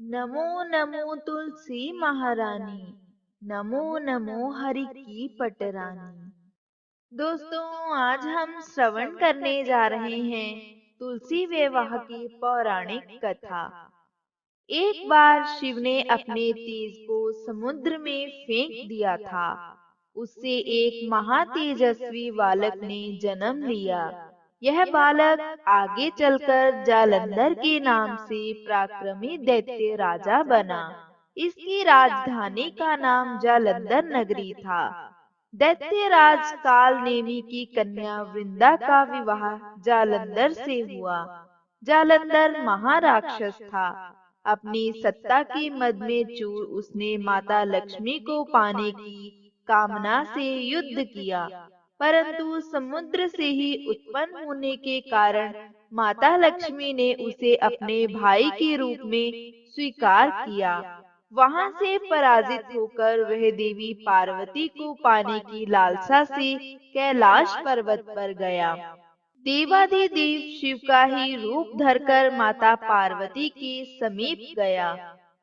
नमो नमो तुलसी महारानी, नमो नमो हरि की पटरानी। दोस्तों, आज हम श्रवण करने जा रहे हैं तुलसी विवाह की पौराणिक कथा। एक बार शिव ने अपने तेज को समुद्र में फेंक दिया था। उससे एक महातेजस्वी बालक ने जन्म लिया। यह बालक आगे चलकर जालंधर के नाम से पराक्रमी दैत्य राजा बना। इसकी राजधानी का नाम जालंधर नगरी था। दैत्यराज काल नेमी की कन्या वृंदा का विवाह जालंधर से हुआ। जालंधर महाराक्षस था। अपनी सत्ता के मद में चूर उसने माता लक्ष्मी को पाने की कामना से युद्ध किया, परंतु समुद्र से ही उत्पन्न होने के कारण माता लक्ष्मी ने उसे अपने भाई के रूप में स्वीकार किया। वहां से पराजित होकर वह देवी पार्वती को पाने की लालसा से कैलाश पर्वत पर गया। देवाधिदेव शिव का ही रूप धरकर माता पार्वती के समीप गया,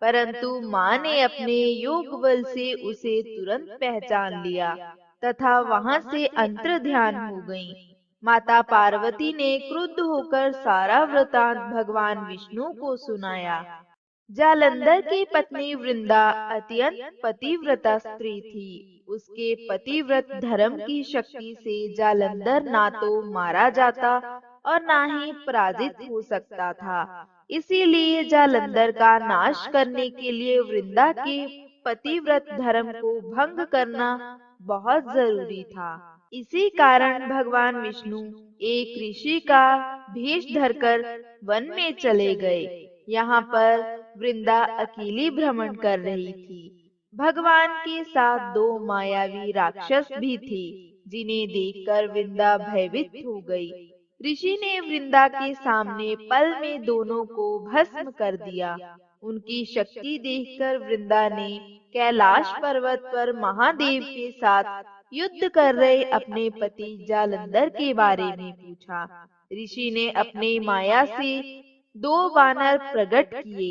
परंतु माँ ने अपने योग बल से उसे तुरंत पहचान लिया तथा वहां से अंतर ध्यान हो गईं। माता पार्वती ने क्रुद्ध होकर सारा वृतांत भगवान विष्णु को सुनाया। जालंधर की पत्नी वृंदा अत्यंत पतिव्रता स्त्री थी। उसके पतिव्रत धर्म की शक्ति से जालंधर ना तो मारा जाता और ना ही पराजित हो सकता था। इसीलिए जालंधर का नाश करने के लिए वृंदा के पतिव्रत धर्म को भंग करना बहुत जरूरी था। इसी कारण भगवान विष्णु एक ऋषि का भेष धरकर वन में चले गए। यहाँ पर वृंदा अकेली भ्रमण कर रही थी। भगवान के साथ दो मायावी राक्षस भी थे, जिन्हें देखकर वृंदा भयभीत हो गई। ऋषि ने वृंदा के सामने पल में दोनों को भस्म कर दिया। उनकी शक्ति देखकर वृंदा ने कैलाश पर्वत पर महादेव के साथ युद्ध कर रहे अपने पति जालंधर के बारे में पूछा। ऋषि ने अपने माया से दो बानर प्रकट किए।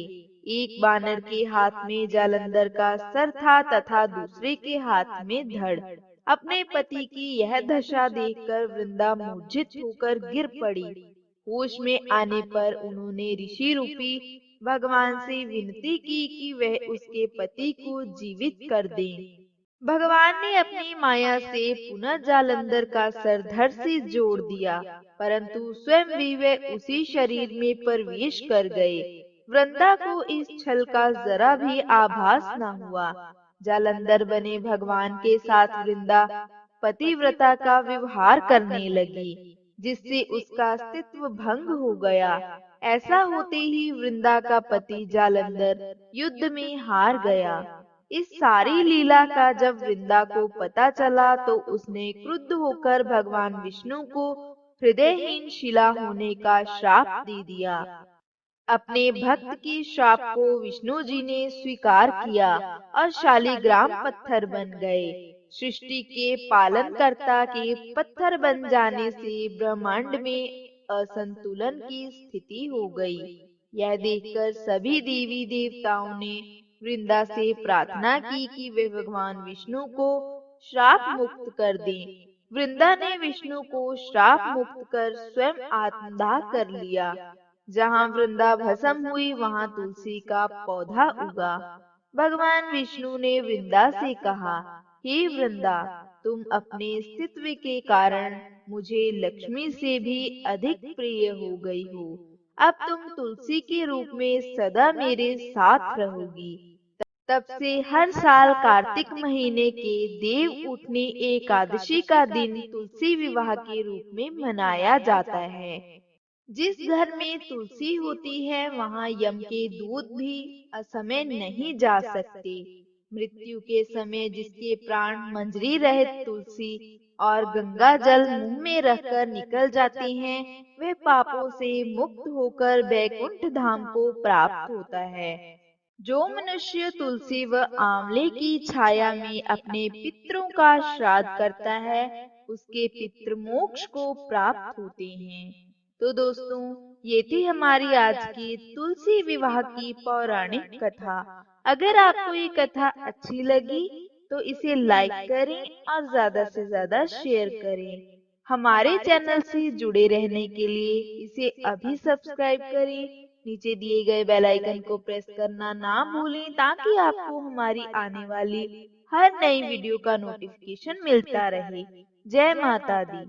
एक बानर के हाथ में जालंधर का सर था तथा दूसरे के हाथ में धड़। अपने पति की यह दशा देखकर वृंदा मूर्छित होकर गिर पड़ी। होश में आने पर उन्होंने ऋषि रूपी भगवान से विनती की कि वह उसके पति को जीवित कर दें। भगवान ने अपनी माया से पुनः जालंधर का सर धड़ से जोड़ दिया, परंतु स्वयं भी वे उसी शरीर में प्रवेश कर गए। वृंदा को इस छल का जरा भी आभास न हुआ। जालंधर बने भगवान के साथ वृंदा पतिव्रता का व्यवहार करने लगी, जिससे उसका अस्तित्व भंग हो गया। ऐसा होते ही वृंदा का पति जालंधर युद्ध में हार गया। इस सारी लीला का जब वृंदा को पता चला तो उसने क्रुद्ध होकर भगवान विष्णु को हृदयहीन शिला होने का श्राप दे दिया। अपने भक्त की श्राप को विष्णु जी ने स्वीकार किया और शालिग्राम पत्थर बन गए। सृष्टि के पालनकर्ता के पत्थर बन जाने से ब्रह्मांड में असंतुलन की स्थिति हो गई। यह देखकर सभी देवी देवताओं ने वृंदा से प्रार्थना की कि वे भगवान विष्णु को श्राप मुक्त कर दें। वृंदा ने विष्णु को श्राप मुक्त कर स्वयं आत्मदाह कर लिया। जहाँ वृंदा भस्म हुई वहाँ तुलसी का पौधा उगा। भगवान विष्णु ने वृंदा से कहा, हे वृंदा, तुम अपने अस्तित्व के कारण मुझे लक्ष्मी से भी अधिक प्रिय हो गई हो। अब तुम तुलसी के रूप में सदा मेरे साथ रहोगी। तब से हर साल कार्तिक महीने के देव उठनी एकादशी का दिन तुलसी विवाह के रूप में मनाया जाता है। जिस घर में तुलसी होती है वहाँ यम के दूत भी असमय नहीं जा सकते। मृत्यु के समय जिसके प्राण मंजरी रहित तुलसी और गंगा जल मुंह में रखकर निकल जाते हैं, वह पापों से मुक्त होकर बैकुंठ धाम को प्राप्त होता है। जो मनुष्य तुलसी व आंवले की छाया में अपने पितरों का श्राद्ध करता है, उसके पितृ मोक्ष को प्राप्त होते हैं। तो दोस्तों, ये थी हमारी आज की तुलसी विवाह की पौराणिक कथा। अगर आपको ये कथा अच्छी लगी तो इसे लाइक करें और ज्यादा से ज्यादा शेयर करें। हमारे चैनल से जुड़े रहने के लिए इसे अभी सब्सक्राइब करें। नीचे दिए गए बेल आइकन को प्रेस करना ना भूलें ताकि आपको हमारी आने वाली हर नई वीडियो का नोटिफिकेशन मिलता रहे। जय माता दी।